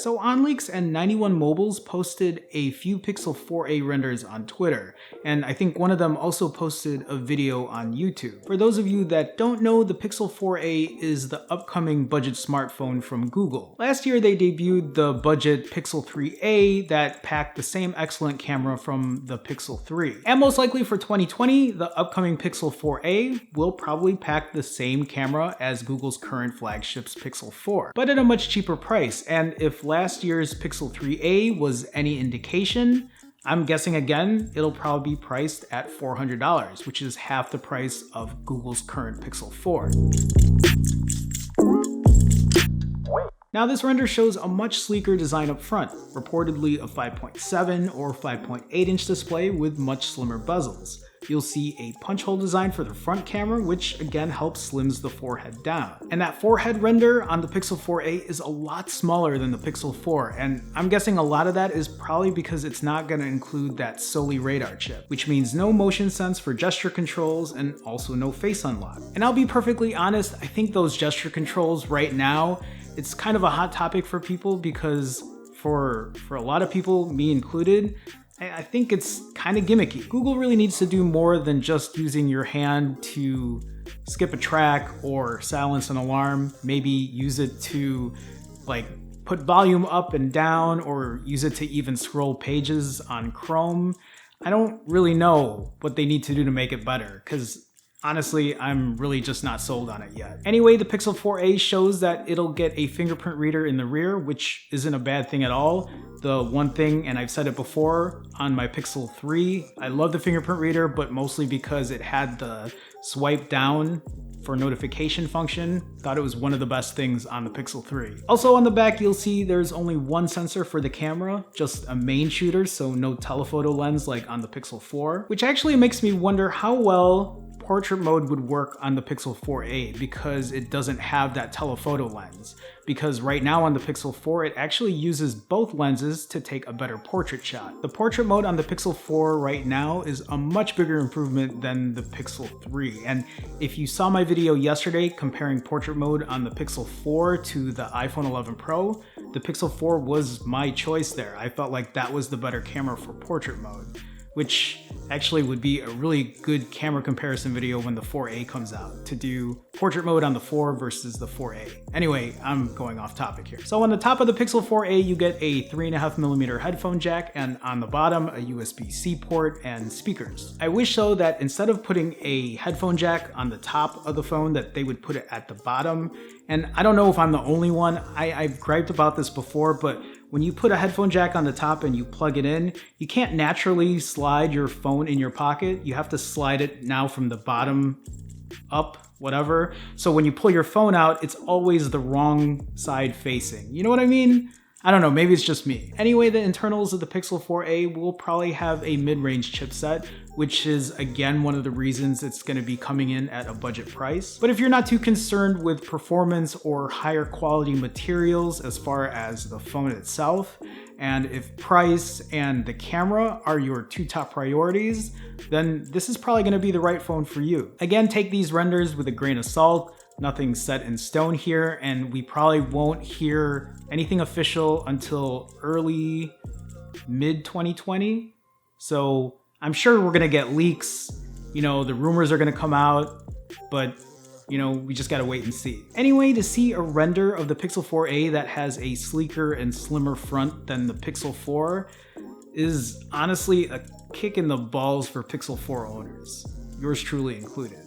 So OnLeaks and 91 Mobiles posted a few Pixel 4a renders on Twitter, and I think one of them also posted a video on YouTube. For those of you that don't know, the Pixel 4a is the upcoming budget smartphone from Google. Last year they debuted the budget Pixel 3a that packed the same excellent camera from the Pixel 3. And most likely for 2020, the upcoming Pixel 4a will probably pack the same camera as Google's current flagship's Pixel 4, but at a much cheaper price. And if last year's Pixel 3a was any indication, I'm guessing again, it'll probably be priced at $400, which is half the price of Google's current Pixel 4. Now this render shows a much sleeker design up front, reportedly a 5.7 or 5.8 inch display with much slimmer bezels. You'll see a punch hole design for the front camera, which again helps slims the forehead down. And that forehead render on the Pixel 4a is a lot smaller than the Pixel 4, and I'm guessing a lot of that is probably because it's not going to include that Soli radar chip, which means no motion sense for gesture controls and also no face unlock. And I'll be perfectly honest, I think those gesture controls right now, it's kind of a hot topic for people because for a lot of people, me included, I think it's kind of gimmicky. Google really needs to do more than just using your hand to skip a track or silence an alarm. Maybe use it to like put volume up and down, or use it to even scroll pages on Chrome. I don't really know what they need to do to make it better, because honestly, I'm really just not sold on it yet. Anyway, the Pixel 4a shows that it'll get a fingerprint reader in the rear, which isn't a bad thing at all. The one thing, and I've said it before on my Pixel 3, I love the fingerprint reader, but mostly because it had the swipe down for notification function. Thought it was one of the best things on the Pixel 3. Also on the back, you'll see there's only one sensor for the camera, just a main shooter, so no telephoto lens like on the Pixel 4, which actually makes me wonder how well portrait mode would work on the Pixel 4a, because it doesn't have that telephoto lens. Because right now on the Pixel 4, it actually uses both lenses to take a better portrait shot. The portrait mode on the Pixel 4 right now is a much bigger improvement than the Pixel 3. And if you saw my video yesterday comparing portrait mode on the Pixel 4 to the iPhone 11 Pro, the Pixel 4 was my choice there. I felt like that was the better camera for portrait mode, which actually would be a really good camera comparison video when the 4a comes out, to do portrait mode on the 4 versus the 4a. Anyway, I'm going off topic here. So on the top of the Pixel 4a, you get a 3.5mm headphone jack, and on the bottom, a USB-C port and speakers. I wish though that instead of putting a headphone jack on the top of the phone, that they would put it at the bottom. And I don't know if I'm the only one. I've griped about this before, but when you put a headphone jack on the top and you plug it in, you can't naturally slide your phone in your pocket. You have to slide it now from the bottom up, whatever. So when you pull your phone out, it's always the wrong side facing. You know what I mean? I don't know, maybe it's just me. Anyway, the internals of the Pixel 4a will probably have a mid-range chipset, which is again one of the reasons it's going to be coming in at a budget price. But if you're not too concerned with performance or higher quality materials as far as the phone itself, and if price and the camera are your two top priorities, then this is probably going to be the right phone for you. Again, take these renders with a grain of salt. Nothing's set in stone here, and we probably won't hear anything official until early mid 2020. So I'm sure we're gonna get leaks, you know, the rumors are gonna come out, but you know, we just gotta wait and see. Anyway, to see a render of the Pixel 4a that has a sleeker and slimmer front than the Pixel 4 is honestly a kick in the balls for Pixel 4 owners, yours truly included.